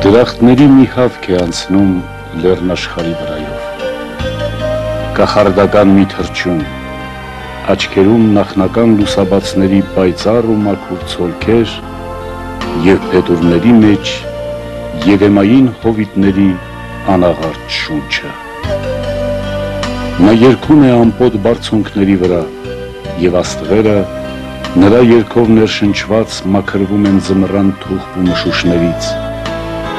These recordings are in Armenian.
Դրախտների մի հավք է անցնում լեռնաշխարհի վրայով, կախարդական մի թռչուն, աչքերում նախնական լուսաբացների պայծառ ու մաքուր ցոլքեր և փետուրների մեջ երեմային հովիտների անաղարտ շունչը։ Նա երգում է ամպոտ բարձունքների վրա, և աստղերը նրա երգով ներշնչված մաքրվում են ձմռան թուխ ու մշուշներից,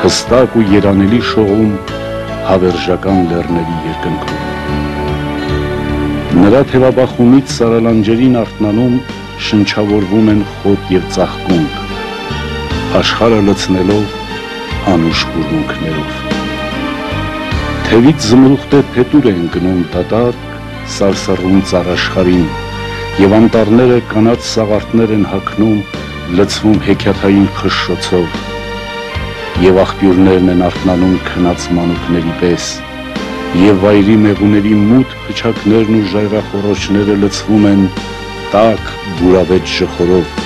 հստակ ու երանելի շողում հավերժական լեռների երկնքում։ Նրա թևաբախումից սարալանջերին արթնանում շնչավորվում են խոտ և ծաղկունք, աշխարհը լցնելով անուշ բուրմունքներով։ Թևից զմրուխտե փետուր են գնում դատարկ, սարսռուն ծառաշխարհին, և անտառները կանաչ սաղարթներ են հագնում, լցվում հեքիաթային խշշոցով, և աղբյուրներն են արթնանում քնած մանուկների պես, և վայրի մեղուների մութ փչակներն ու ժայռախոռոչները լցվում են տաք բուրավետ ժխորով։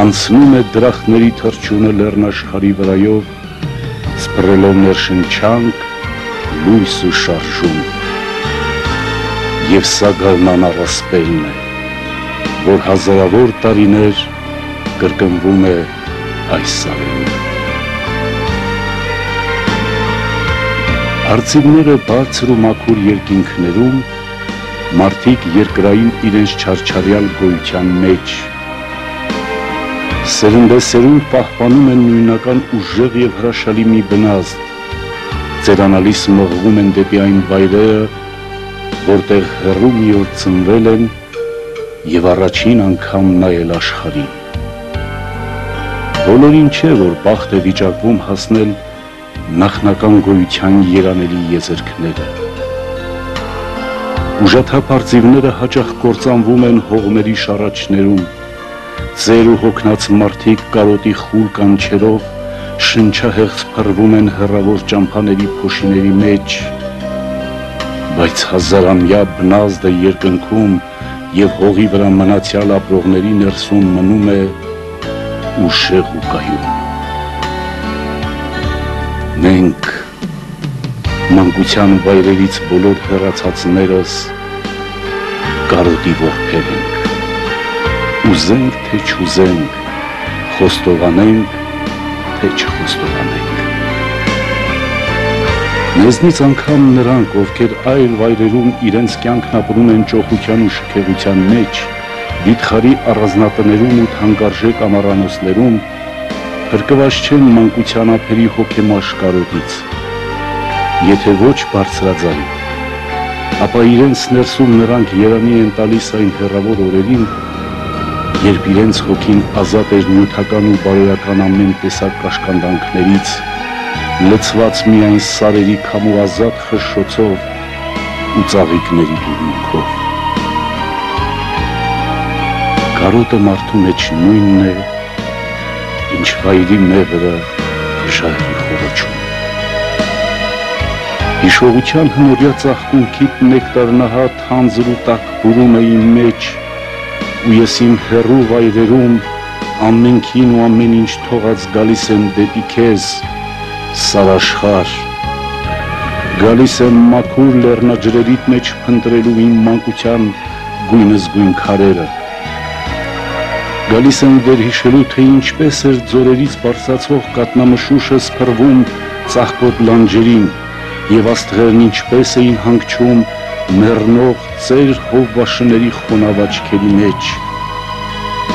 Անցնում է դրախտների թռչունը լեռնաշխարհի վրայով, սփռելով ներշնչանք, լույս ու շարժում, և սա գարնան առասպելն է, որ հազարավոր տարիներ կրկնվում է այս սարերում։ Արծիվները բարձր ու մաքուր երկինքներում, մարդիկ երկրային իրենց չարչարյալ գոյության մեջ, սերնդեսերունդ պահպանում են նույնական ուժեղ և հրաշալի մի բնազդ, ծերանալիս մղվում են դեպի այն վայրերը, որտեղ հեռու մի օր ծնվել են և առաջին անգամ նայել աշխարհին։ Բոլորին չէ, որ բախտ է վիճակվում հասնել նախնական գոյության երանելի եզերքները։ Ուժաթափ արծիվները հաճախ կործանվում են հողմերի շառաչներում, ծեր ու հոգնած մարդիկ կարոտի խուլ կանչերով շնչահեղձ փռվում են հեռավոր ճամփաների փոշիների մեջ, բայց հազարամյա բնազդը երկնքում և հողի վրա մնացյալ ապրողների ներսում մնում է ուշեղ ու կայուն։ Մենք մանկության վայրերից բոլոր հեռացածներս կարոտի որդեր ենք, ուզենք թե չուզենք, խոստովանենք թե չխոստովանենք։ Մեզնից անգամ նրանք, ովքեր այլ վայրերում իրենց կյանքն ապրում են ճոխության ու շքեղության մեջ, վիթխարի առանձնատներում ու թանկարժեք ամառանոցներում, փրկված չեն մանկության ափերի հոգեմաշ կարոտից, եթե ոչ բարձրաձայն, ապա իրենց ներսում նրանք երանի են տալիս այն հեռավոր օրերին, երբ իրենց հոգին ազատ էր նյութական ու բարոյական ամեն տեսակ կաշկանդանքներից, լցված միայն սարերի քամու ազատ խշշոցով ու ծաղիկների բուրմունքով։ Կարոտը մարդու մեջ նույնն է, ինչ վայրի մեղրը ժայռի խոռոչում։ Հիշողության հնորյա ծաղկունքիդ նեկտարնահատ հանձր ու տաք բուրում է իմ մեջ, ու ես իմ հեռու վայրերում ամենքին ու ամեն ինչ թողած գալիս եմ դեպի քեզ, սարաշխար, գալիս եմ մաքուր լեռնաջրերիդ մեջ փնտրելու իմ մանկության գույնզգույն քարերը, գալիս եմ վերհիշելու, թե ինչպես էր ձորերից բարձրացող կատնամշուշը սփռվում ծաղկոտ լանջերին, և աստղերն ինչպես էին հանգչում մեռնող ծեր հովվաշների խոնավ աչքերի մեջ,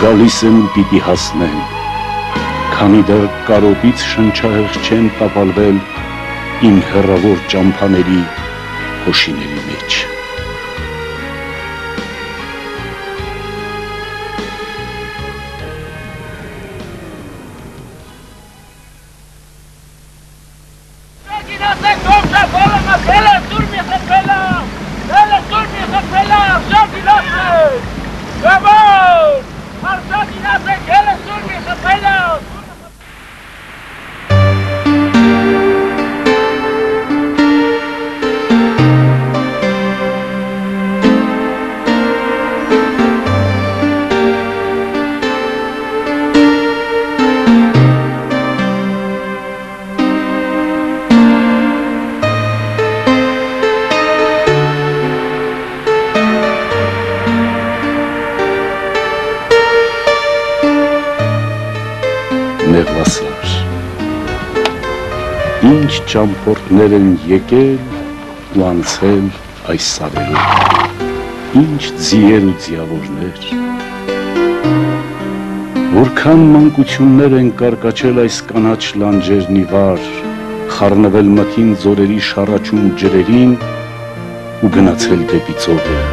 գալիս եմ ու պիտի հասնեմ, քանի դեռ կարոտից շնչահեղձ չեն տապալվել իմ հեռավոր ճամփաների փոշիների մեջ։ մեղվասար, ինչ ճամփորդներ են եկել ու անցել այս սարերում, ինչ ձիեր ու ձիավորներ, որքան մանկություններ են կարկաչել այս կանաչ լանջերն ի վար, խառնվել մթին ձորերի շառաչուն ջրերին ու գնացել դեպի ծովերը։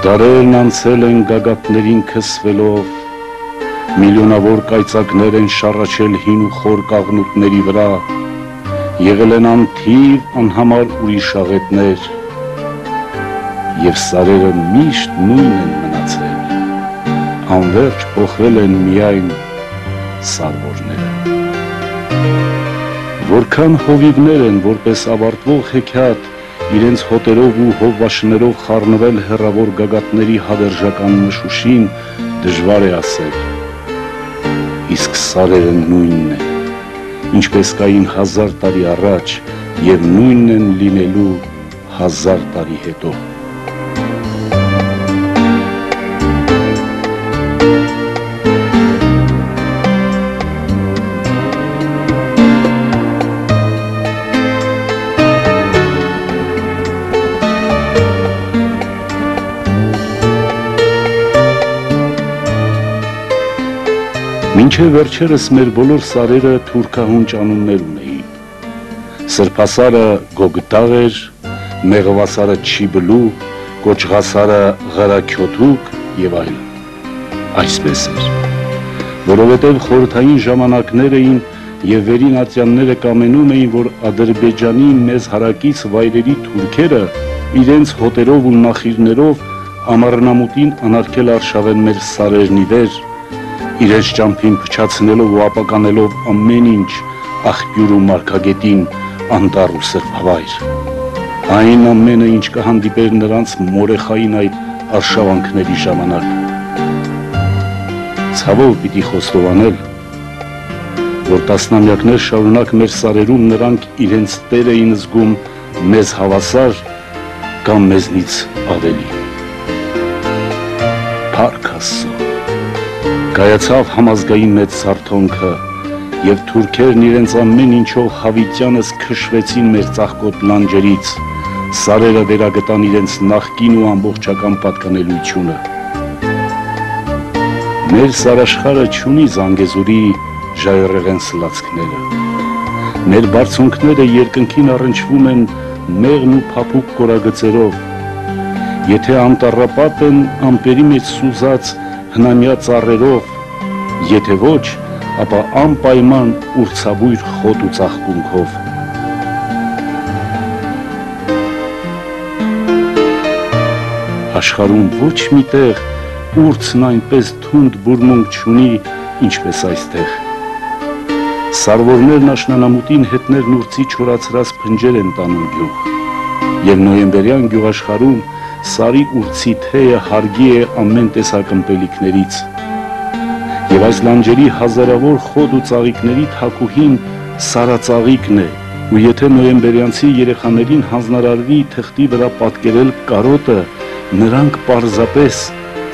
Դարերն անցել են գագաթներին քսվելով, միլիոնավոր կայծակներ են շառաչել հին ու խոր կաղնուտների վրա, եղել են անթիվ անհամար ուրիշ աղետներ, և սարերը միշտ նույն են մնացել, անվերջ փոխվել են միայն սարվորները։ Որքան հովիվներ են, որպես ավարտվող հեքիաթ, իրենց հոտերով ու հովվաշներով խառնվել հեռավոր գագաթների հավերժական մշուշին, դժվար է ասել, իսկ սարերը նույնն են, ինչպես կային 1000 տարի առաջ և նույնն են լինելու 1000 տարի հետո։ Մինչև վերջերս մեր բոլոր սարերը թուրքահունչ անուններ ունեին։ Սրբասարը Գոգտաղ էր, մեղվասարը Չիբլու, կոճղասարը Ղարաքյոթուկ և այլն։ Այսպես էր, որովհետև խորհրդային ժամանակներ էին և վերին ատյանները կամենում էին, որ Ադրբեջանի մեզ հարակից վայրերի թուրքերը իրենց հոտերով ու նախիրներով ամառնամուտին անարգել արշավեն մեր սարերն ի վեր, իրենց ճամփին փչացնելով ու ապականելով ամեն ինչ աղբյուր ու մարգագետին անտառ ու սրբավայր։ Այն ամենը, ինչ կհանդիպեր նրանց մորեխային այդ արշավանքների ժամանակ։ Ցավով պիտի խոստովանել, որ տասնամյակներ շարունակ մեր սարերում նրանք իրենց տեր էին զգում մեզ հավասար կամ մեզնից ավելի։ Փառք Աստծո, կայացավ համազգային մեծ զարթոնքը, և թուրքերն իրենց ամեն ինչով հավիտյանս քշվեցին մեր ծաղկոտ լանջերից, սարերը վերագտան իրենց նախկին ու ամբողջական պատկանելությունը։ Մեր սարաշխարը չունի Զանգեզուրի ժայռերեն սլացքները, մեր բարձունքները երկնքին առնչվում են մեղմ ու փափուկ կորագծերով, եթե անտառապատ են ամպերի մեջ սուզած հնամյա ծառերով, եթե ոչ, ապա անպայման ուրցաբույր խոտ ու ծաղկունքով։ Աշխարհում ոչ մի տեղ ուրցն այնպես թունդ բուրմունք չունի, ինչպես այստեղ։ Սարվորներն աշնանամուտին հետներն ուրցի չորացրած փնջեր են տանում գյուղ, և նոյեմբերյան գյուղաշխարհում սարի ուրցի թեյը հարգի է ամեն տեսակ ըմպելիքներից, և այս լանջերի հազարավոր խոտ ու ծաղիկների թաքուհին սարածաղիկն է, ու եթե նոյեմբերյանցի երեխաներին հանձնարարվի թղթի վրա պատկերել կարոտը, նրանք պարզապես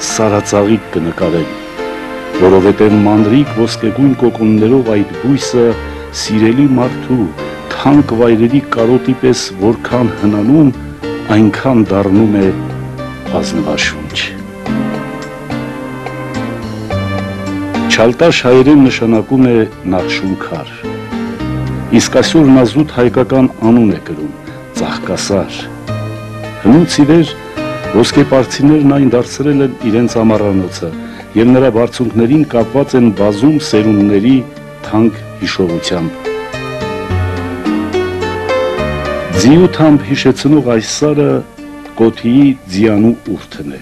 սարածաղիկ կնկարեն, որովհետև մանրիկ ոսկեգույն կոկոններով այդ բույսը սիրելի մարդու թանկ վայրերի կարոտի պես որքան հնանում, այնքան դառնում է ազնվաշունչ։ Չալտաշ հայերեն նշանակում է նախշունքար, իսկ այսօր նա զուտ հայկական անուն է կրում՝ ծաղկասար։ Հնուց ի վեր ոսկեպարծիներն այն դարձրել են իրենց ամառանոցը, և նրա բարձունքներին կապված են բազում սերունդների թանկ հիշողությամբ։ Ձիութամբ հիշեցնող այս սարը Կոթիի ձիանու ուրթն է։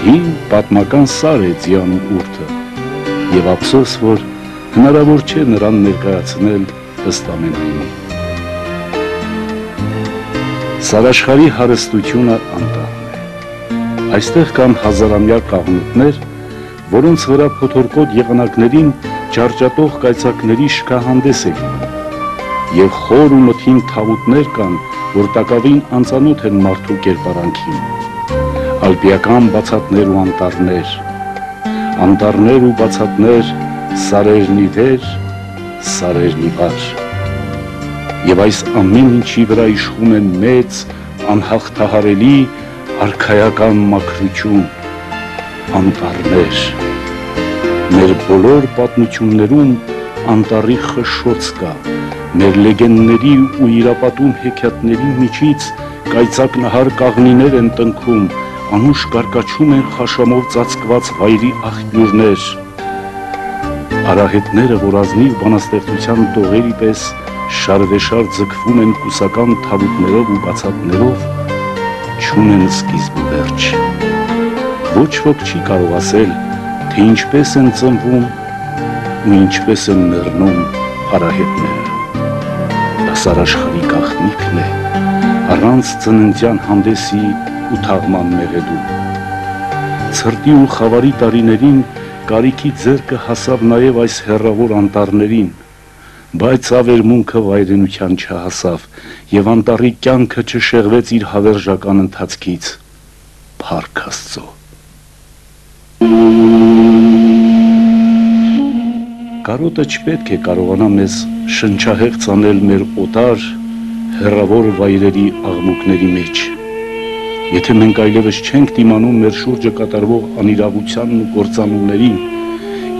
Հին պատմական սար է ձիանու ուրթը, և ափսոս, որ հնարավոր չէ նրան ներկայացնել ըստ ամենայնի։ Սարաշխարհի հարստությունը անտառն է։ Այստեղ կան հազարամյա կաղնուտներ, որոնց վրա փոթորկոտ եղանակներին ջարդատող կայծակների շքահանդես է լինում, և խոր ու մթին թավուտներ կան, որ տակավին անծանոթ են մարդու կերպարանքին, ալպիական բացատներ ու անտառներ ու բացատներ, սարերն ի վեր, սարերն ի վար։ Եվ այս ամեն ինչի վրա իշխում է մեծ, անհաղթահարելի, արքայական մաքրություն, անտառներ։ Մեր բոլոր պատմություններում անտառի խշշոց կա, մեր լեգենդների ու իրապատում հեքիաթների միջից կայծակնահար կաղնիներ են տնքում, անուշ կարկաչում են խաշամով ծածկված վայրի աղբյուրներ։ Արահետները, որ ազնիվ բանաստեղծության տողերի պես շարվեշար ձգվում են կուսական թավուտներով ու բացատներով, չունեն սկիզբ ու վերջ։ Ոչ ոք չի կարող ասել, թե ինչպես են ծնվում ու ինչպես են մեռնում արահետները։ Դա սարաշխարի գաղտնիքն է, առանց ծննդյան հանդեսի ու թաղման մեղեդու։ Ցրտի ու խավարի տարիներին կարիքի ձեռքը հասավ նաև այս հեռավոր անտառներին, բայց ավերմունքը վայրենության չհասավ և անտառի կյանքը չշեղվեց իր հավերժական ընթացքից, փառք Աստծո։ Կարոտը չպետք է կարողանա մեզ շնչահեղձ անել մեր օտար, հեռավոր վայրերի աղմուկների մեջ։ Եթե մենք այլևս չենք դիմանում մեր շուրջը կատարվող անիրավությանն ու կործանումներին,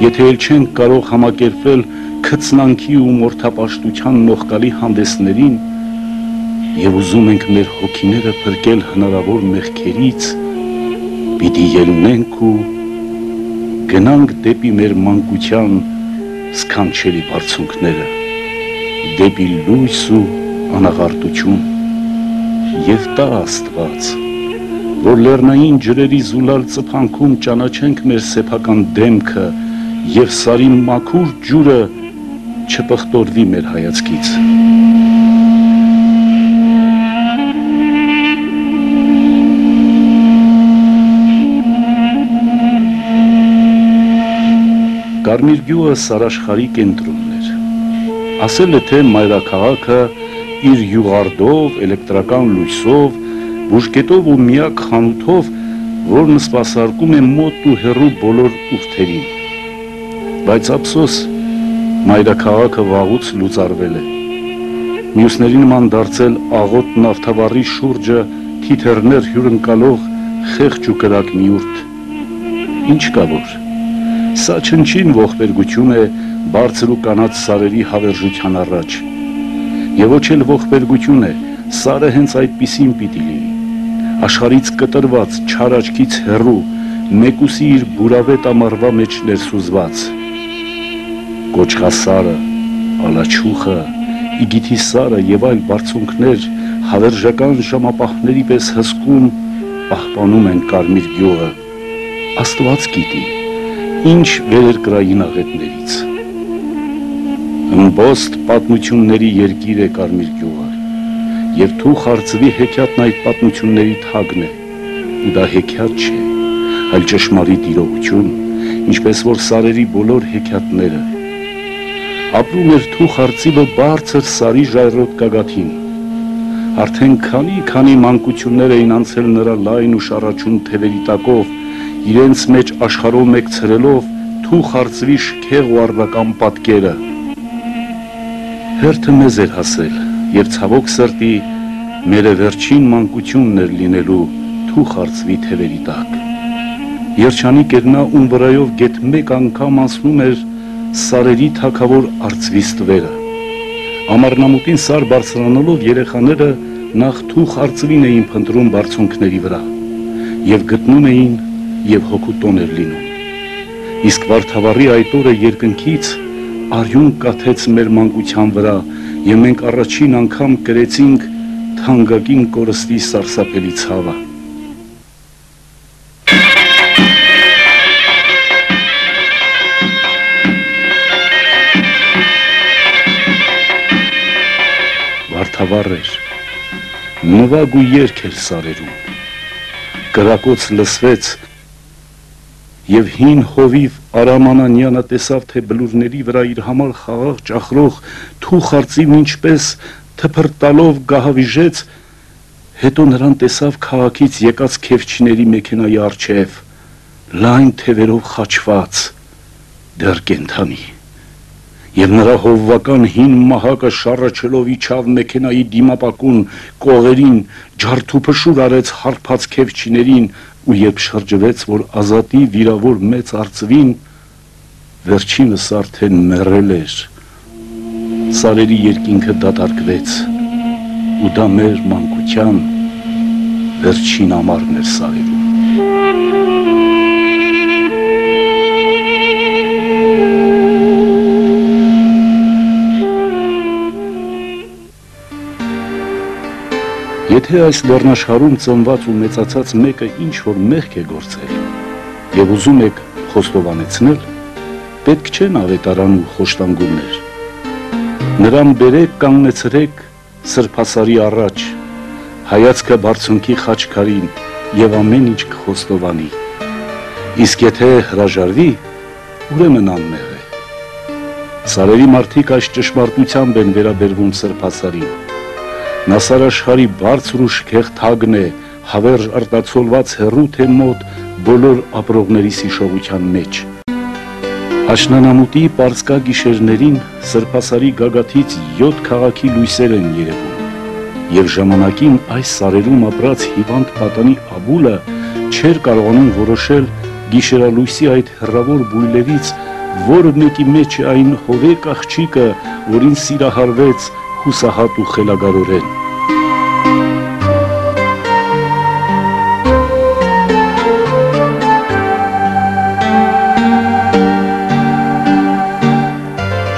եթե էլ չենք կարող համակերպվել քծնանքի ու մորթապաշտության նողկալի հանդեսներին և ուզում ենք մեր հոգիները փրկել հնարավոր մեղքերից, պիտի ելնենք ու գնանք դեպի մեր մանկության սքանչելի բարձունքները, դեպի լույս ու անաղարտություն, և տա Աստված, որ լեռնային ջրերի զուլալ ծփանքում ճանաչենք մեր սեփական դեմքը և սարի մաքուր ջուրը չպղտորվի մեր հայացքից։ Կարմիր գյուղը սարաշխարի կենտրոնն էր։ Ասել է, թե մայրաքաղաքը իր յուղարդով, էլեկտրական լույսով, բուժկետով ու միակ խանութով, որն սպասարկում է մոտ ու հեռու բոլոր ուխտերին։ Բայց ափսոս, մայրաքաղաքը վաղուց լուծարվել է։ Մյուսների նման դարձել աղոտ նավթավառի շուրջը թիթեռներ հյուրընկալող խեղճ ու կրակ մի ուրդ։ Ինչ կա որ։ Սա չնչին ողբերգություն է բարձր ու կանաչ սարերի հավերժության առաջ։ Եվ ոչ էլ ողբերգություն է, սարը հենց այդպիսին պիտի լինի։ Աշխարհից կտրված, չար աչքից հեռու, մեկուսի իր բուրավետ ամառվա մեջ ներսուզված։ Կոճղասարը, ալաչուխը, իգիթի սարը և այլ բարձունքներ հավերժական ժամապահների պես հսկում պահպանում են կարմիր գյուղը։ Աստված գիտի, ինչ վերերկրային աղետներից։ Ըմբոստ պատմությունների երկիր է կարմիր գյուղը, և թուխ արծվի հեքիաթն այդ պատմությունների թագն է, ու դա հեքիաթ չէ, այլ ճշմարիտ իրողություն, ինչպես որ սարերի բոլոր հեքիաթները։ Ապրում էր թուխ արծիվը բարձր սարի ժայռոտ գագաթին։ Արդեն քանի մանկություններ էին անցել նրա լայն ու շառաչուն թևերի տակով, իրենց մեջ աշխարհով մեկ ցրելով թուխ արծվի շքեղ ու առնական պատկերը։ Հերթը մեզ էր հասել, և ցավոք սրտի մեր վերջին մանկությունն էր լինելու թուխ արծվի թևերի տակ։ Երջանիկ էր նա, ում վրայով գեթ մեկ անգամ անցնում էր սարերի թագավոր արծվի ստվերը։ Ամառնամուտին սար բարձրանալով երեխաները նախ թուխ արծվին էին փնտրում բարձունքների վրա, և գտնում էին և հոգուտոն էր լինում։ Իսկ վարդավառի այդ օրը երկնքից արյուն կաթեց մեր մանկության վրա, և մենք առաջին անգամ կրեցինք թանկագին կորստի սարսափելի ցավը։ Վարդավառ էր, նվագ ու երգ էր սարերում, կրակոց լսվեց, և հին հովիվ Արամ Անանյանը տեսավ, թե բլուրների վրա իր համար խաղաղ ճախրող թուխ արծիվն ինչպես թփրտալով գահավիժեց, հետո նրան տեսավ քաղաքից եկած քեֆչիների մեքենայի առջև, լայն թևերով խաչված, դեռ կենդանի, եւ նրա հովվական հին մահակը շառաչելով իջավ մեքենայի դիմապակուն կողերին, ջարդուփշուր արեց հարբած քևչիներին ու երբ շրջվեց, որ ազատի վիրավոր մեծ արծվին, վերջինս արդեն մեռել էր, սարերի երկինքը դատարկվեց ու դա մեր մանկության վերջին ամառն էր սարերում։ Եթե այս լեռնաշխարհում ծնված ու մեծացած մեկը ինչ-որ մեղք է գործել եւ ուզում եք խոստովանեցնել, պետք չեն ավետարան ու խոշտանգումներ։ Նրան բերեք, կանգնեցրեք սրբասարի առաջ, հայացքը բարձունքի խաչքարին եւ ամեն ինչ կխոստովանի։ Իսկ եթե հրաժարվի, ուրեմն անմեղ է։ Սարերի մարդիկ այս ճշմարտությամբ են վերաբերվում սրբասարին։ Նա սարաշխարի բարձր ու շքեղ թագն է, հավերժ արտացոլված հեռու թե մոտ բոլոր ապրողների սիշողության մեջ։ Աշնանամուտի պարսկա գիշերներին սրբասարի գագաթից 7 քաղաքի լույսեր են երևում, եւ ժամանակին այս սարերում ապրած հիվանդ պատանի Աբուլը չէր կարողանում որոշել գիշերալույսի այդ հեռավոր բույլերից, որը մեկի մեջ է այն հովեկ աղջիկը, որին սիրահարվեց հուսահատ ու խելագարորեն։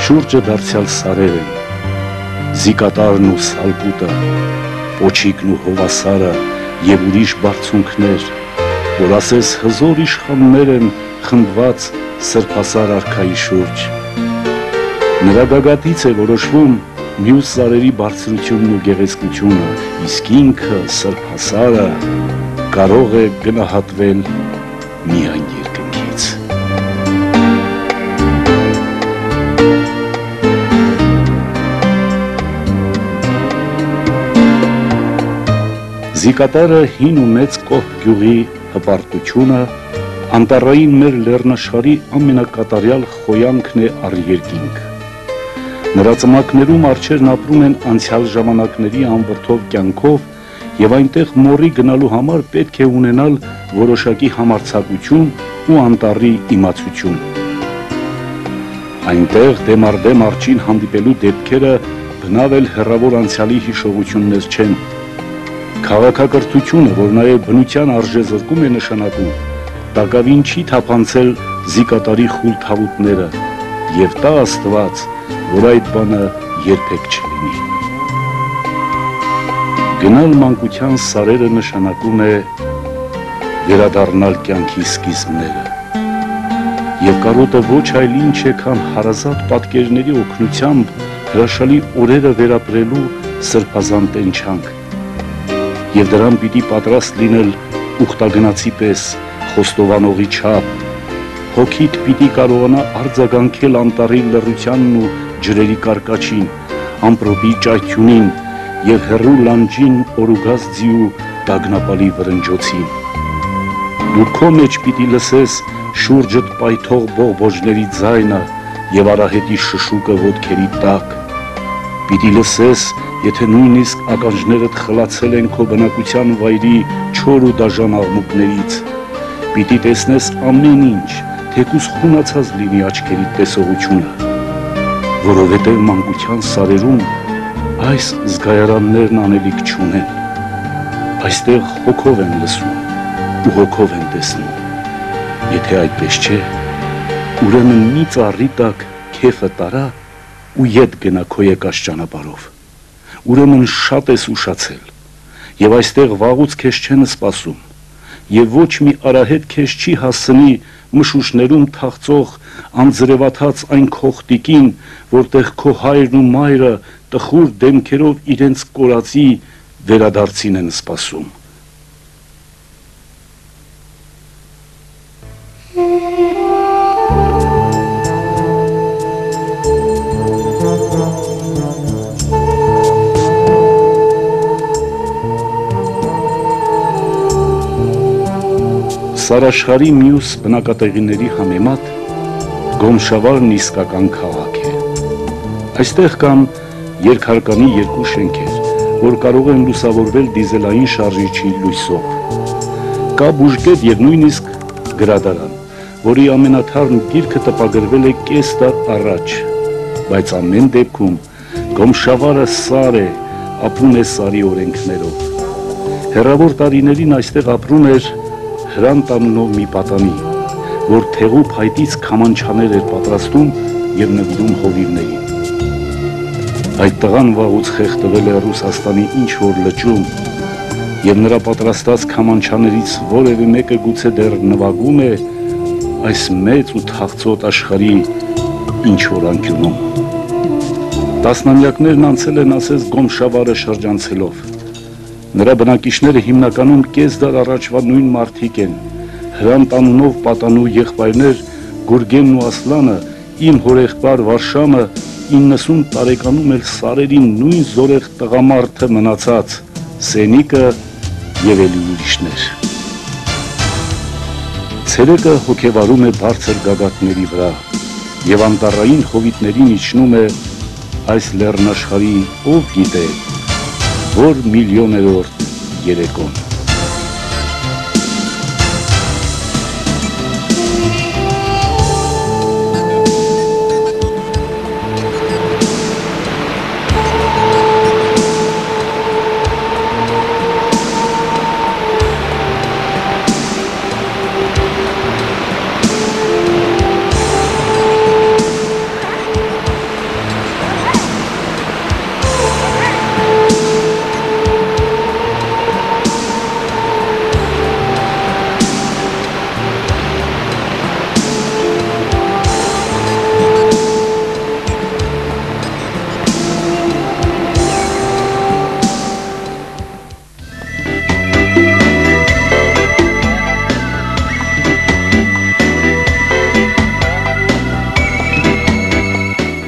Շուրջը դարձյալ սարեր են, զիկատարն ու սալպուտը, պոչիկն ու հովասարը և ուրիշ բարձունքներ, որ ասես հզոր իշխաններ են խմբված սրբասար արքայի շուրջ։ Նրա գագաթից է որոշվում մյուս սարերի բարձրությունն ու գեղեցկությունը, իսկ ինքը սրբասարը կարող է գնահատվել միայն երկնքից։ Զիկատարը հին ու մեծ կոհ գյուղի հպարտությունը, անտառային մեր լեռնաշխարհի ամենակատարյալ խոյանքն է առ երկինք։ Նրա ծմակներում արջերն ապրում են անցյալ ժամանակների անվրդով կյանքով եւ այնտեղ մորի գնալու համար պետք է ունենալ որոշակի համարձակություն ու անտառի իմացություն։ Այնտեղ դեմարդեմ արջին հանդիպելու դեպքերը բնավ էլ հեռավոր անցյալի հիշողություններ չեն։ Քաղաքակրթությունը, որ նաեւ բնության արժեզրկում է նշանակում, տակավին չի թափանցել զիկատարի խուլ թավուտները եւ տա Աստված, որ այդ բանը երբեք չլինի։ Գնալ մանկության սարերը նշանակում է վերադառնալ կյանքի սկիզբները եւ կարոտը ոչ այլ ինչ է, քան հարազատ պատկերների օգնությամբ հրաշալի օրերը վերապրելու սրբազան տենչանք եւ դրան պիտի պատրաստ լինել ուխտագնացի պես խոստովանողի չափ, հոգիդ պիտի կարողանա արձագանքել անտառի լռությանն ու ջրերի կարկաչին, ամպրոպի ճայթյունին եւ հեռու լանջին օրուգազ ձիու դագնապալի վրնջոցին։ Դու քո մեջ պիտի լսես շուրջդ պայթող բողբոջների ձայնը եւ արահետի շշուկը ոտքերի տակ։ Պիտի լսես, եթե նույնիսկ ականջներդ խլացել են քո բնակության վայրի չոր ու դաժան աղմուկներից։ Պիտի տեսնես ամեն ինչ, թեկուզ խունացած լինի աչքերիդ տեսողությունը, որովհետև մանկության սարերում այս զգայարաններն անելիք չունեն, այստեղ հոգով են լսում ու հոգով են տեսնում, եթե այդպես չէ, ուրեմն մի ծառի տակ քեֆը տարա ու ետ գնա քո եկած ճանապարհով, ուրեմն շատ ես ուշացել, եւ այստեղ վաղուց քեզ չեն սպասում, եւ ոչ մի արահետ քեզ չի հասցնի մշուշներում թաղծող անձրևաթած այն քոխտիկին, որտեղ քո հայրն ու մայրը տխուր դեմքերով իրենց կորածի վերադարձին են սպասում։ Սարաշխարի մյուս բնակատեղիների համեմատ Գոմշավարն իսկական քաղաք է։ Այստեղ կան երկհարկանի երկու շենքեր, որ կարող են լուսավորվել դիզելային շարժիչի լույսով։ Կա բուժկետ եւ նույնիսկ գրադարան, որի ամենաթարմ գիրքը տպագրվել է կես դար առաջ, բայց ամեն դեպքում Գոմշավարը սար է, ապրում է սարի օրենքներով։ Հեռավոր տարիներին այստեղ ապրում էր Հրանտ անունով մի պատանի, որ թեղու փայտից քամանչաներ էր պատրաստում եւ նվիրում հովիվներին։ Այդ տղան վաղուց խեղդվել է Ռուսաստանի ինչ-որ լճում, եւ նրա պատրաստած քամանչաներից որևէ մեկը գուցե դեռ նվագում է այս մեծ ու թախծոտ աշխարհի ինչ-որ անկյունում։ Տասնամյակներն անցել են ասես Գոմշավարը շրջանցելով։ Նրա բնակիչները հիմնականում կես դար առաջվա նույն մարդիկ են, Հրանտ անունով պատանու եղբայրներ Գուրգենն ու Ասլանը, իմ հորեղբայր Վարշամը 90 տարեկանում էլ սարերին նույն զորեղ տղամարդը մնացած, Սենիկը եւ էլի ուրիշներ։ Ցերեկը հոգեվարում է բարձր գագաթների վրա եւ անտառային հովիտներին իջնում է այս լեռնաշխարհի ով գիտե որ միլիոներորդ երեկոն։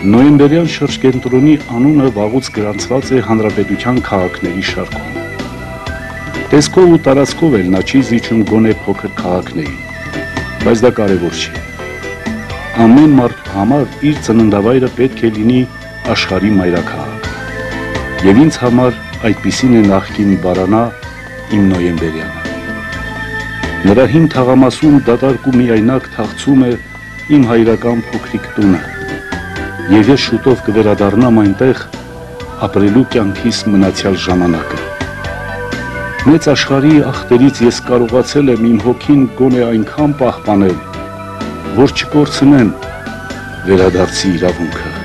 Նոյեմբերյան շրջկենտրոնի անունը վաղուց գրանցված է հանրապետության քաղաքների շարքում։ Տեսքով ու տարածքով էլ նա չի զիջում գոնե փոքր քաղաքներին, բայց դա կարևոր չի։ Ամեն մարդու համար իր ծննդավայրը պետք է լինի աշխարհի մայրաքաղաք։ Եվ ինձ համար այդպիսին է նախկին Բարանա իմ Նոյեմբերյանը։ Նրա հին թաղամասում դատարկ ու միայնակ թաղծում է իմ հայրական փոքրիկ տունը։ Եվ ես շուտով կվերադառնամ այնտեղ ապրելու կյանքիս մնացյալ ժամանակը։ Մեծ աշխարհի ախտերից ես կարողացել եմ իմ հոգին գոնե այնքան պահպանել, որ չկորցնեմ վերադարձի իրավունքը։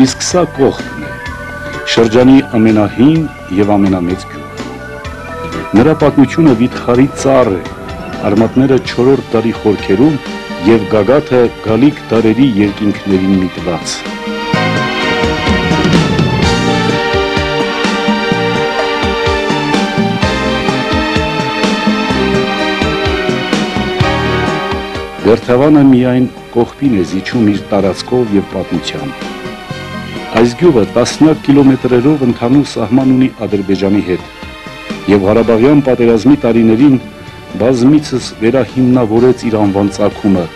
Իսկ սա Կողբն է, շրջանի ամենահին եւ ամենամեծ գյուղը։ Նրա պատմությունը վիթխարի ծառ է, արմատները 4-րդ դարի խորքերում եւ գագաթը գալիք դարերի երկինքներին միտված։ Վերթավանը միայն Կողբին է զիջում իր տարածքով եւ պատմությամբ։ Այս գյուղը տասնյակ կիլոմետրերով ընդհանուր սահման ունի Ադրբեջանի հետ եւ Ղարաբաղյան պատերազմի տարիներին բազմիցս վերահիմնավորեց իր անվան ծագումը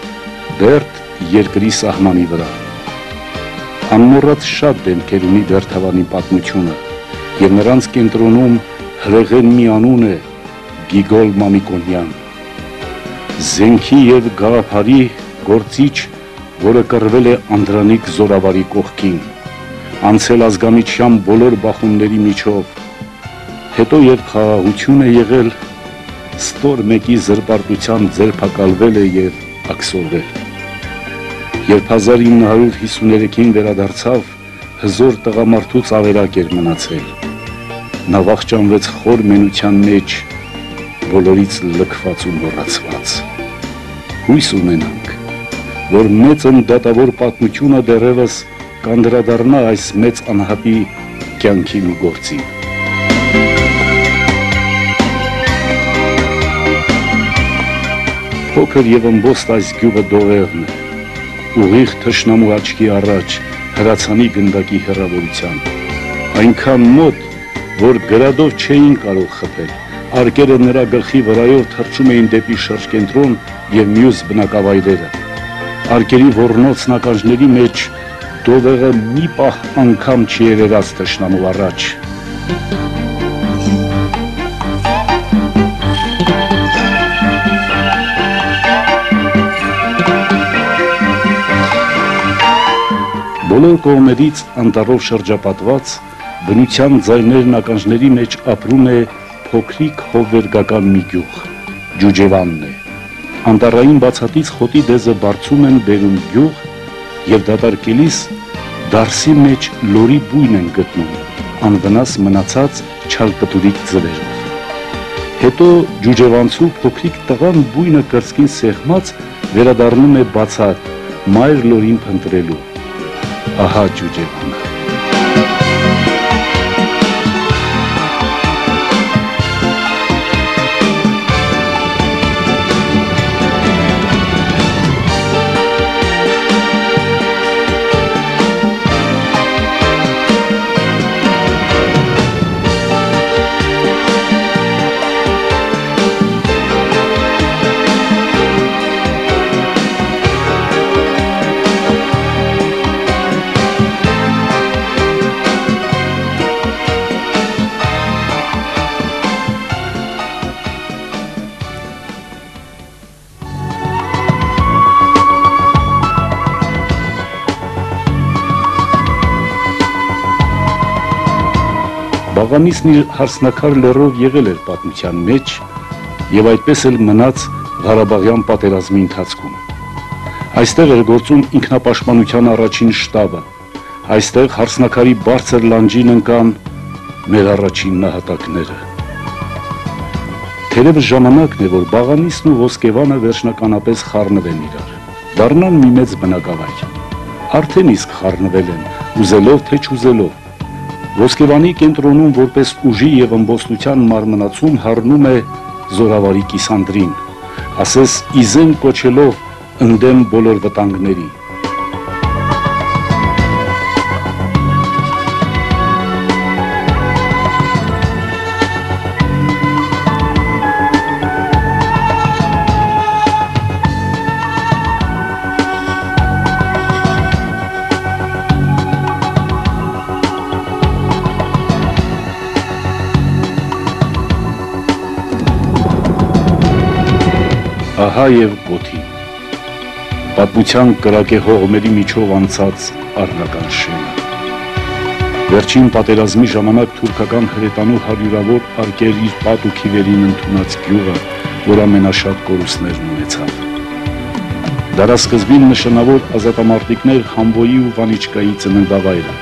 Բերդ երկրի սահմանի վրա։ Անմոռաց շատ դեմքեր ունի Վերթավանի պատմությունը եւ նրանց կենտրոնում հրեղեն մի անուն է Գիգոլ Մամիկոնյան։ Զենքի եւ գաղափարի գործիչ, որը կռվել է Անդրանիկ Զորավարի կողքին, անցել ազգամիջյան բոլոր բախումների միջով, հետո երբ խաղաղություն է եղել, ստոր մեկի զրպարտության ձերբակալվել է եւ աքսորվել։ Երբ 1953-ին վերադարձավ, հզոր տղամարդուց ավերակ էր մնացել։ Նա վախճանվեց խոր մենության մեջ, բոլորից լքված ու մոռացված։ Հույս ունենանք, որ մեծ ընդդատավոր պատմությունը դեռևս կանդրադառնա այս մեծ անհատի կյանքին ու գործին։ Փոքր եւ ըմբոստ այս գյուղը դողերն է, ուղիղ թշնամու աչքի առաջ, հրացանի գնդակի հեռավորության, այնքան մոտ, որ գրադով չէին կարող խփել, արկերը նրա գլխի վրայով թռչում էին դեպի շրջկենտրոն եւ մյուս բնակավայրերը, արկերի ոռնոց ականջների մեջ դովեղը մի պահ անգամ չի երերած թշնամու առաջ։ Բոլոր կողմերից անտառով շրջապատված բնության ձայներն ականջների մեջ ապրում է փոքրիկ հովվերգական մի գյուղ, Ջուջևանն է։ Անտառային բացատից խոտի դեզը բարձում են բերում գյուղ եւ դատարկելիս դարսի մեջ լորի բույն են գտնում, անվնաս մնացած չալկտուրիկ ձվերով։ Հետո Ջուջևանցու փոքրիկ տղան բույնը կրծքին սեղմած վերադառնում է բացատ, մայր լորին փնտրելու։ Ահա Ջուջևանը։ Բաղանիսն իր հարսնակար լեռով եղել էր պատմության մեջ եւ այդպես էլ մնաց Ղարաբաղյան պատերազմի ընթացքում։ Այստեղ էր գործում ինքնապաշտպանության առաջին շտաբը, այստեղ հարսնակարի բարձր լանջին ընկան մեր առաջին նահատակները։ Թերևս ժամանակն է, որ Բաղանիսն ու Ոսկեվանը վերջնականապես խառնվեն իրար, դառնան մի մեծ բնակավայր։ Արդեն իսկ խառնվել են, ուզելով թե չուզելով։ Ոսկեվանի կենտրոնում որպես ուժի եւ ըմբոստության մարմնացում հառնում է զորավարի Կիսանդրին, ասես իզեն կոչելով ընդդեմ բոլոր վտանգների։ Ահա եւ գոթի, պատմության կրակե հողմերի միջով անցած առնական շենը։ Վերջին պատերազմի ժամանակ թուրքական հրետանու հարյուրավոր արկեր իր պատ ու քիվերին ընդունած գյուղը, որ ամենաշատ կորուստներն ունեցավ։ Դարասկզբին նշանավոր ազատամարտիկներ Խամբոյի ու Վանիչկայի ծննդավայրը։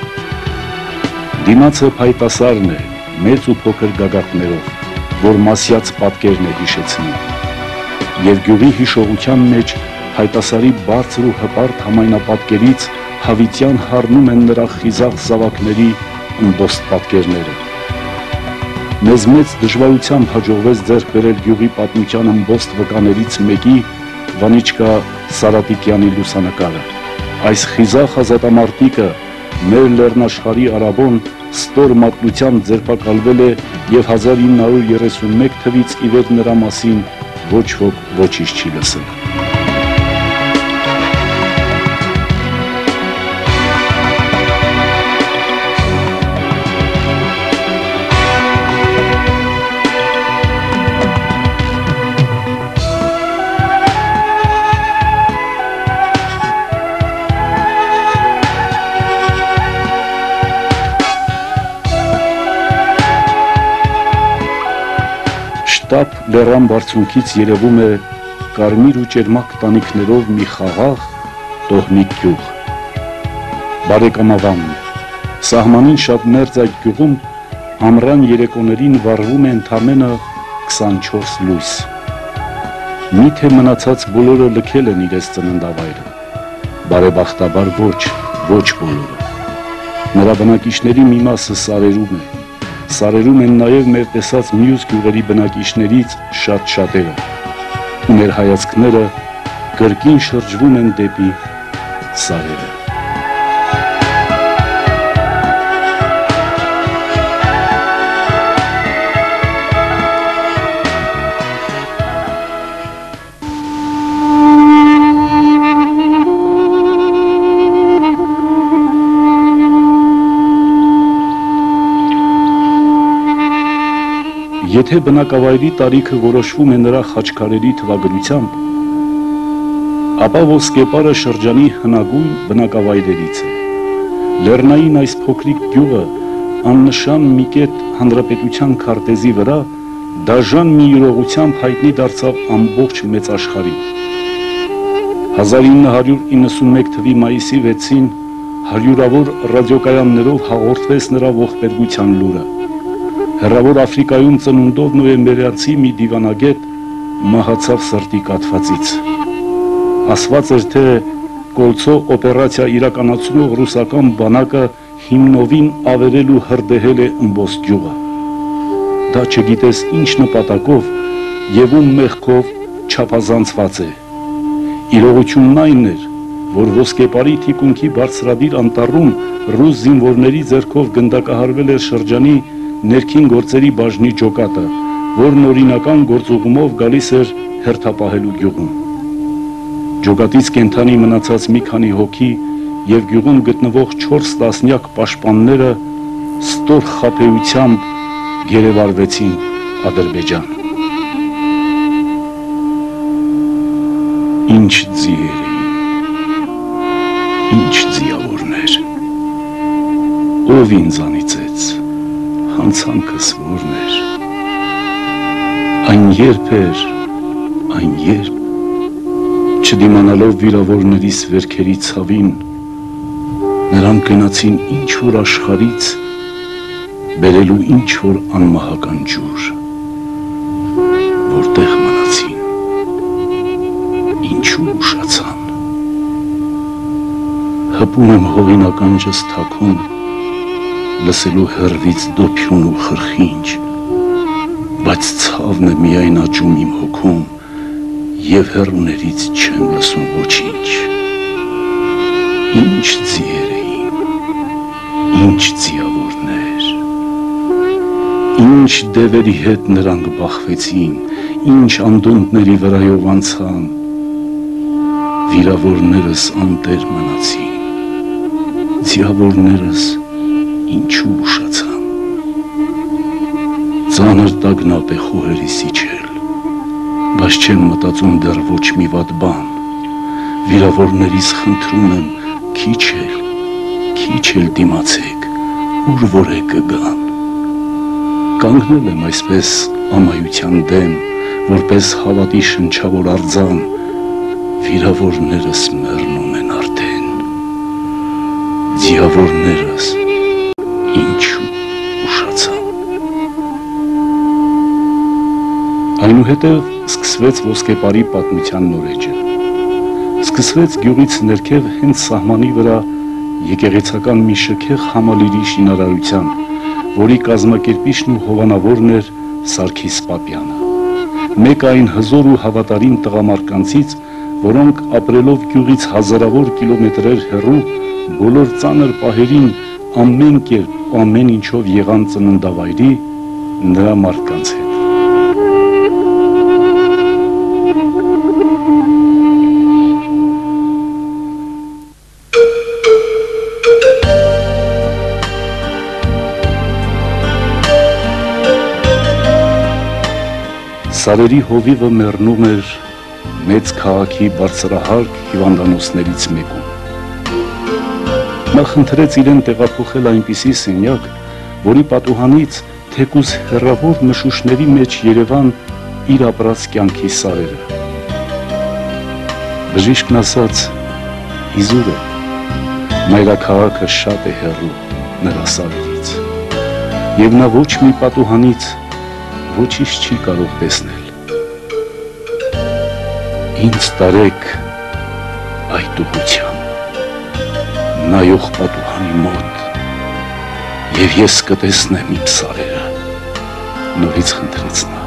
Դիմացը փայտասարն է, մեծ ու փոքր գագաթներով, որ մասյաց պատկերն է հիշեցնում։ Եվ գյուղի հիշողության մեջ հայտասարի բարձր ու հպարտ համայնապատկերից հավիտյան հառնում են նրա խիզախ զավակների ըմբոստ պատկերները։ Մեզ մեծ դժվարությամբ հաջողվեց ձեռք բերել գյուղի պատմության ըմբոստ վկաներից մեկի Վանիչկա Սարատիկյանի լուսանկարը։ Այս խիզախ ազատամարտիկը մեր լեռնաշխարհի արաբոն ստոր մատնությամբ ձերբակալվել է եւ 1931 թվից ի վեր նրա մասին ոչ ոք ոչինչ չի լսել։ Շտապ լեռան բարձունքից երևում է կարմիր ու ճերմակ տանիքներով մի խաղաղ տոհմիկ գյուղ։ Բարեկամավանն է, սահմանին շատ ներծ այդ գյուղում ամռան երեկոներին վառվում է ընդամենը 24 լույս։ Միթե մնացած բոլորը լքել են իրենց ծննդավայրը, բարեբախտաբար ոչ բոլորը։ Նրա բնակիչների մի մասը սարերում է, սարերում են նաև մեր տեսած մյուս գյուղերի բնակիչներից շատ շատերը։ ու մեր հայացքները կրկին շրջվում են դեպի սարերը։ Եթե բնակավայրի տարիքը որոշվում է նրա խաչքարերի թվագրությամբ, ապա Ոսկեպարը շրջանի հնագույն բնակավայրերից է։ Լեռնային այս փոքրիկ գյուղը աննշան մի կետ հանրապետության քարտեզի վրա դաժան մի յուրողությամբ հայտնի դարձավ ամբողջ մեծ աշխարհին։ 1991 թվականի մայիսի 6-ին հարյուրավոր ռադիոկայաններով հաղորդվեց նրա ողբերգության լուրը։ Հեռավոր Աֆրիկայում ծնունդով նոյեմբերացի մի դիվանագետ մահացավ սրտի կաթվածից։ Ասված էր, թե կոլցո օպերացիա իրականացնող ռուսական բանակը հիմնովին ավերել ու հրդեհել է ըմբոստ գյուղը։ Դա չգիտես ինչ նպատակով եւ ում մեղքով չափազանցված է։ Իրողությունն այն էր, որ Ոսկեպարի թիկունքի բարձրադիր անտառում ռուս զինվորների ձեռքով գնդակահարվել էր շրջանի ներքին գործերի բաժնի ջոկատը, որն օրինական գործուղումով գալիս էր հերթապահելու գյուղում։ Ջոկատից կենդանի մնացած մի քանի հոգի եւ գյուղում գտնվող 4 տասնյակ պաշտպանները ստոր խաբեությամբ գերեվարվեցին Ադրբեջան։ Ինչ ձիեր էին, ինչ ձիավորներ, ով ինձ անիծեց, հանցանքս որն էր, այն երբ էր, այն երբ, չդիմանալով վիրավորներիս վերքերի ցավին, նրանք գնացին ինչ-որ աշխարից, բերելու ինչ-որ անմահական ջուր, որտեղ մնացին, ինչու ուշացան, հպում եմ հողինական ջսթակում, լսելու հեռվից դոփյուն ու խրխինջ, բայց ցավն է միայն աճում իմ հոգում եւ հեռուներից չեմ լսում ոչինչ։ Ինչ ձիեր էին, ինչ ձիավորներ, ինչ դևերի հետ նրանք բախվեցին, ինչ անդունդների վրայով անցան, վիրավորներս անտեր մնացին, ձիավորներս ինչու ուշացան, ծանր տագնապ է խոհերիս իջել, բայց չեմ մտածում դեռ ոչ մի վատ բան, վիրավորներից խնդրում եմ, քիչ էլ դիմացեք, ուր որ է կգան, կանգնել եմ այսպես ամայության դեմ, որպես հավատի շնչավոր արձան, վիրավորներս մեռնում են արդեն, ձիավորներս ինչու ուշացան։ Այնուհետև սկսվեց Ոսկեպարի պատմության նորեջը։ Սկսվեց գյուղից ներքև հենց սահմանի վրա եկեղեցական մի շքեղ համալիրի շինարարության, որի կազմակերպիչն ու հովանավորն էր Սարգիս Պապյանը։ Մեկ այն հզոր ու հավատարիմ տղամարդկանցից, որոնք ապրելով գյուղից հազարավոր կիլոմետրեր հեռու, բոլոր ծանր պահերին ամեն կերպ, ամեն ինչով եղան ծննդավայրի նրա մարդկանց հետ։ Սարերի հովիվը մեռնում էր մեծ քաղաքի բարձրահարկ հիվանդանոցներից մեկում։ Նա խնդրեց իրեն տեղափոխել այնպիսի սենյակ, որի պատուհանից թեկուզ հեռավոր մշուշների մեջ երևան իր ապրած կյանքի սարերը։ Բժիշկն ասաց, իզուր է, մայրաքաղաքը շատ է հեռու նրա սարերից, և նա ոչ մի պատուհանից ոչինչ չի կարող տեսնել։ Ինձ տարեք այդ ուղղությամբ, նայող պատուհանի մոտ, և ես կտեսնեմ իմ սարերը, նորից խնդրեց նա,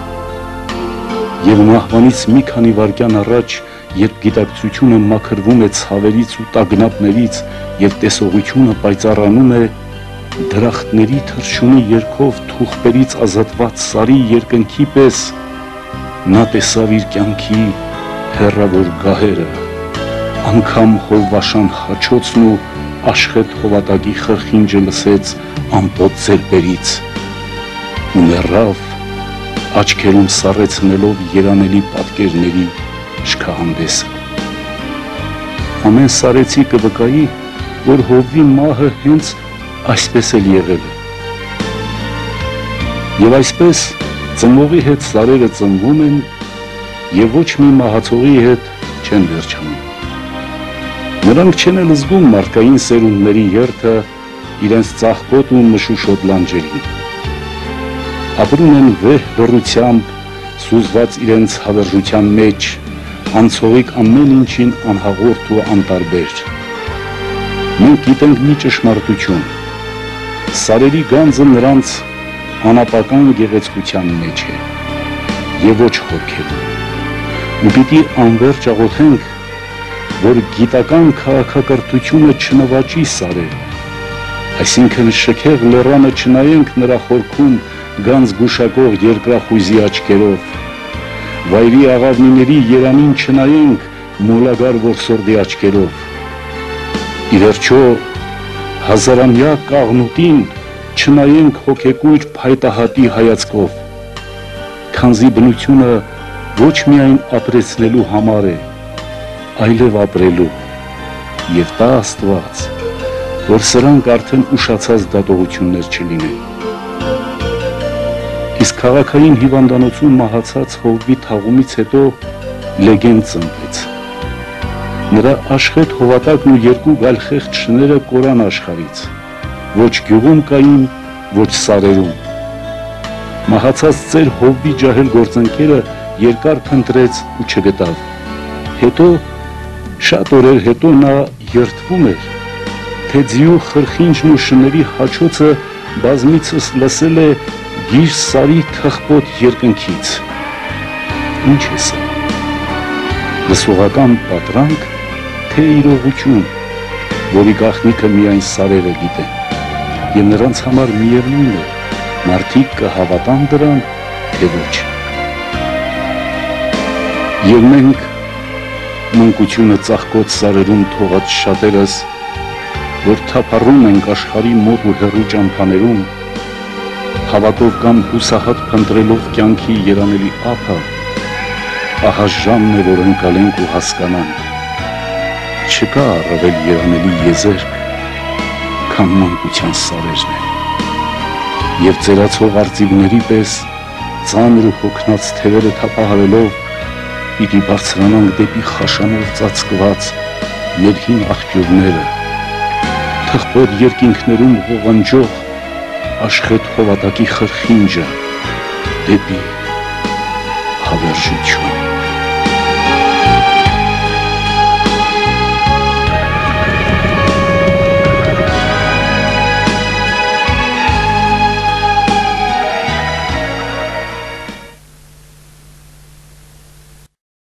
Եվ մահվանից մի քանի վայրկյան առաջ, երբ գիտակցությունը մաքրվում է ցավերից ու տագնապներից եւ տեսողությունը պայծառանում է, դրախտների թռչունի երգով թուղթերից ազատված սարի երկնքի պես, նա տեսավ իր կյանքի հեռավոր գահերը, անգամ հովվաշան խաչոցն ու աշխետ հովատակի խրխինջը լսեց ամպոտ ձերբերից ու մեռավ, աչքերում սառեցնելով երանելի պատկերների շքահանդեսը։ Ամեն սարեցի կվկայի, որ հովվի մահը հենց այսպես էլ եղել է։ Եվ այսպես ծնվողի հետ սարերը ծնվում են եւ ոչ մի մահացողի հետ չեն վերջանում։ Նրանք չեն էլ զգում մարդկային սերունդների երթը իրենց ծաղկոտ ու մշուշոտ լանջերին։ Ապրում են վեհ լռությամբ, սուզված իրենց հավերժության մեջ, անցողիկ ամեն ինչին անհաղորդ ու անտարբեր։ Մենք գիտենք մի ճշմարտություն. սարերի գանձը նրանց անապական գեղեցկության մեջ է եւ ոչ խորքերում։ Ու պիտի անվերջ աղոթենք, որ գիտական քաղաքակրթությունը չնվաճի սարերը, այսինքն շքեղ լեռանը չնայենք նրա խորքում գանձ գուշակող երկրախույզի աչքերով, վայրի աղավնիների երանին չնայենք մոլագար որսորդի աչքերով, ի վերջո հազարամյա կաղնուտին չնայենք հոգեկույր փայտահատի հայացքով, քանզի բնությունը ոչ միայն ապրեցնելու համար է, այլև ապրելու, եւ տա Աստված, որ սրանք արդեն ուշացած դատողություններ չլինեն։ Իսկ քաղաքային հիվանդանոցում մահացած Հովվի թաղումից հետո լեգենդ ծնվեց։ Նրա աշխետ հովատակն ու երկու գալխեղճ շները կորան աշխարից, ոչ գյուղում կային, ոչ սարերում։ Մահացած ծեր Հովվի ջահել գործընկերը երկար փնտրեց ու չգտավ։ Հետո շատ օրեր հետո նա երդվում էր, թե ձիու խրխինջն ու շների հաչոցը բազմիցս լսել է գիր սարի թխպոտ երկնքից։ Ինչ է սա։ Լսողական պատրանք, թե իրողություն, որի գաղտնիքը միայն սարերը գիտեն, եւ նրանց համար միևնույն է, մարդիկ կհավատան դրան, թե ոչ։ Եվ մենք մանկությունը ծաղկոտ սարերում թողած շատերս, որ թափառում ենք աշխարհի մոտ ու հեռու ճամփաներում, հավատով կամ հուսահատ փնտրելով կյանքի երանելի ափը, ահա ժամն է, որ ընկալենք ու հասկանանք, չկա առավել երանելի եզերք, քան մանկության սարերն են։ Եվ ծերացող արծիվների պես ծանր ու հոգնած թևերը թափահարելով պիտի բարձրանանք դեպի խաշանով ծածկված ներքին աղբյուրները, թխպոտ երկինքներում ղողանջող աշխետ հովատակի խրխինջը դեպի հավերժություն։